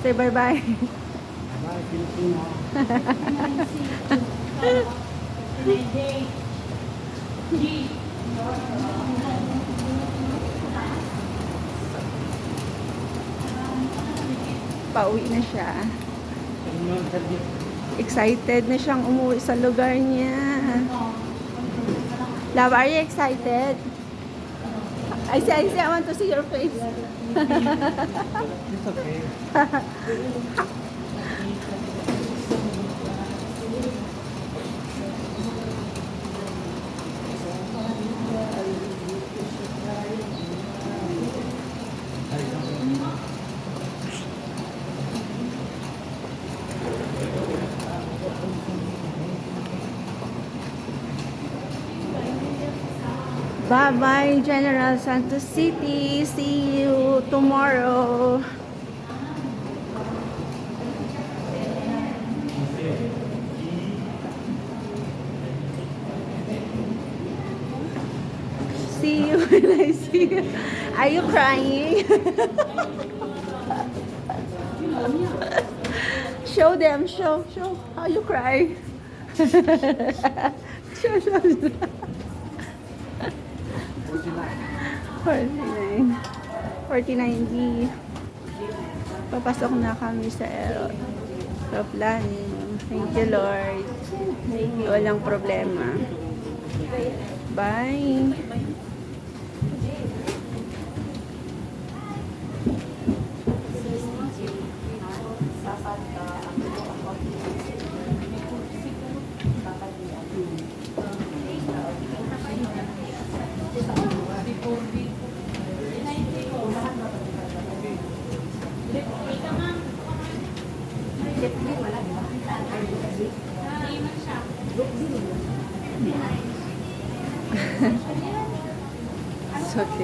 Say bye-bye. Bye, Filipino. Pauwi na siya. Excited na siyang umuwi sa lugar niya. Love, are you excited? I want to see your face. It's okay. Bye-bye, General Santos City. See you tomorrow. See you when I see you. Are you crying? Show them, show how you cry. show. 49. 49D. Papasok na kami sa aeroplane. Thank you, Lord. Walang problema. Bye. So cute.